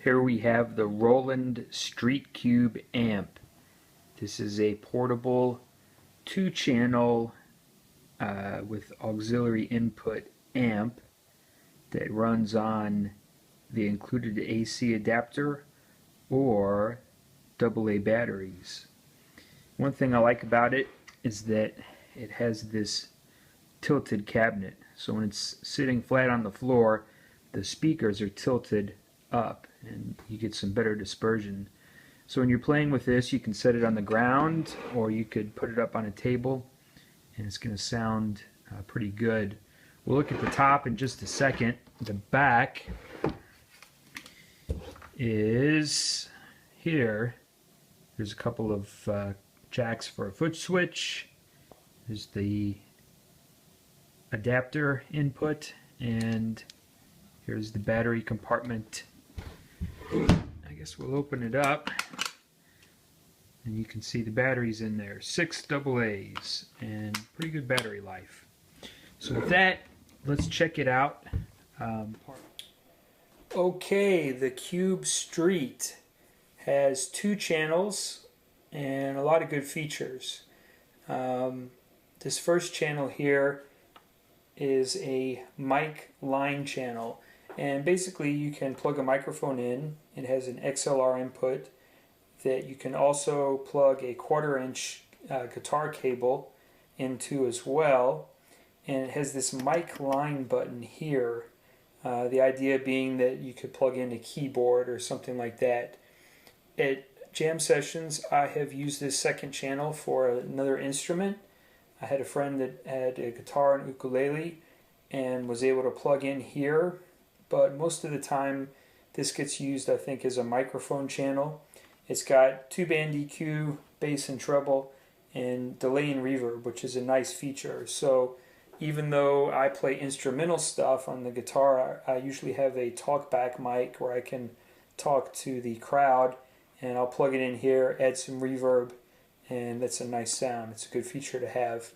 Here we have the Roland Street Cube amp. This is a portable 2-channel with auxiliary input amp that runs on the included AC adapter or AA batteries. One thing I like about it is that it has this tilted cabinet, so when it's sitting flat on the floor, the speakers are tilted up and you get some better dispersion. So when you're playing with this, you can set it on the ground or you could put it up on a table and it's going to sound pretty good. We'll look at the top in just a second. The back is here. There's a couple of jacks for a foot switch. There's the adapter input, and here's the battery compartment. I guess we'll open it up and you can see the batteries in there. 6 AA's and pretty good battery life. So with that, let's check it out. Okay, the Cube Street has 2 channels and a lot of good features. This first channel here is a mic line channel, and basically you can plug a microphone in. It has an XLR input that you can also plug a 1/4-inch guitar cable into as well, and it has this mic line button here. The idea being that you could plug in a keyboard or something like that. At jam sessions, I have used this second channel for another instrument. I had a friend that had a guitar and ukulele and was able to plug in here, but most of the time this gets used, I think, as a microphone channel. It's got 2-band EQ, bass and treble, and delay and reverb, which is a nice feature. So even though I play instrumental stuff on the guitar, I usually have a talkback mic where I can talk to the crowd, and I'll plug it in here, add some reverb, and that's a nice sound. It's a good feature to have.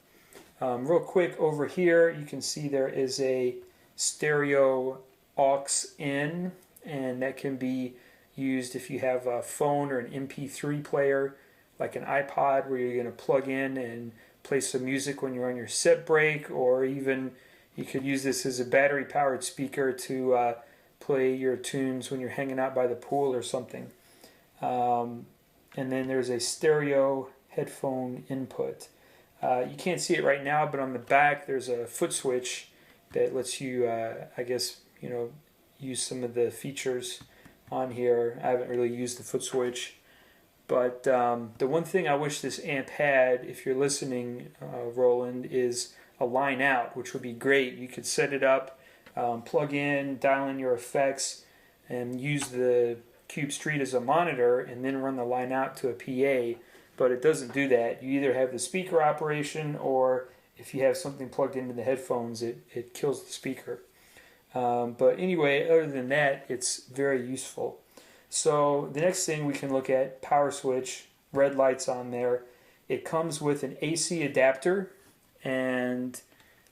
Real quick, over here you can see there is a stereo aux in, and that can be used if you have a phone or an MP3 player like an iPod, where you're going to plug in and play some music when you're on your set break, or even you could use this as a battery powered speaker to play your tunes when you're hanging out by the pool or something. And then there's a stereo headphone input. You can't see it right now, but on the back there's a foot switch that lets you, I guess, use some of the features on here. I haven't really used the foot switch, but the one thing I wish this amp had, if you're listening, Roland, is a Lineout, which would be great. You could set it up, plug in, dial in your effects, and use the Cube Street as a monitor, and then run the Lineout to a PA. But it doesn't do that. You either have the speaker operation, or if you have something plugged into the headphones, it kills the speaker. But anyway, other than that, it's very useful. So the next thing we can look at, power switch, red lights on there. It comes with an AC adapter, and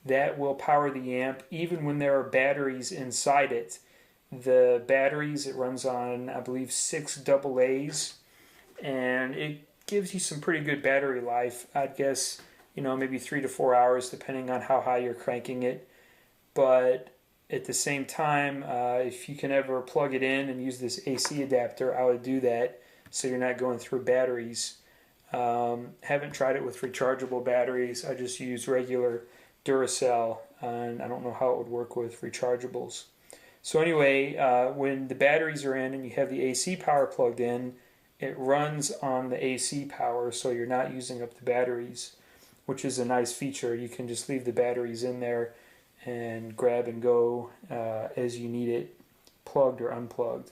that will power the amp even when there are batteries inside it. The batteries, it runs on, I believe, 6 AA's, and it gives you some pretty good battery life. I'd guess, maybe 3 to 4 hours, depending on how high you're cranking it. But at the same time, if you can ever plug it in and use this AC adapter, I would do that, so you're not going through batteries. Haven't tried it with rechargeable batteries. I just use regular Duracell, and I don't know how it would work with rechargeables. So anyway, when the batteries are in and you have the AC power plugged in, it runs on the AC power, so you're not using up the batteries, which is a nice feature. You can just leave the batteries in there and grab and go as you need it, plugged or unplugged.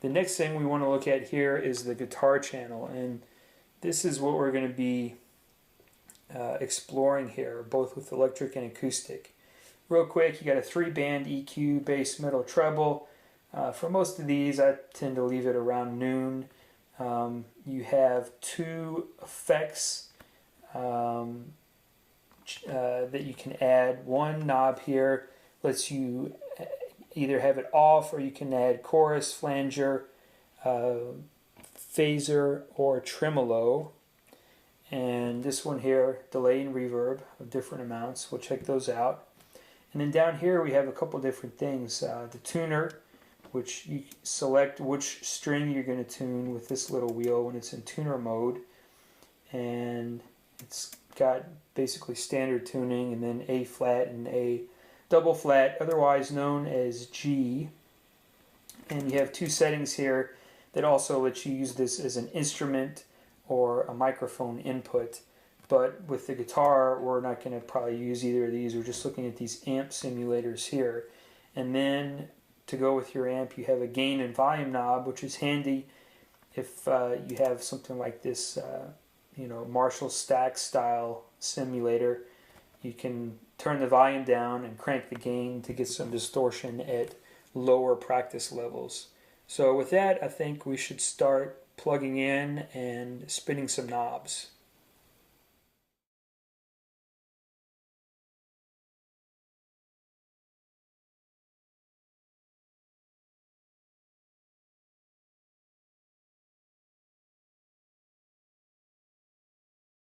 The next thing we want to look at here is the guitar channel, and this is what we're going to be exploring here, both with electric and acoustic. Real quick, you got a 3-band EQ, bass, middle, treble. For most of these, I tend to leave it around noon. You have 2 effects that you can add. One knob here lets you either have it off, or you can add chorus, flanger, phaser, or tremolo. And this one here, delay and reverb of different amounts. We'll check those out. And then down here we have a couple different things. The tuner, which you select which string you're going to tune with this little wheel when it's in tuner mode. And it's got basically standard tuning, and then A flat and A double flat, otherwise known as G. And you have two settings here that also let you use this as an instrument or a microphone input. But with the guitar, we're not going to probably use either of these. We're just looking at these amp simulators here. And then to go with your amp, you have a gain and volume knob, which is handy if you have something like this, Marshall Stack style simulator. You can turn the volume down and crank the gain to get some distortion at lower practice levels. So with that, I think we should start plugging in and spinning some knobs.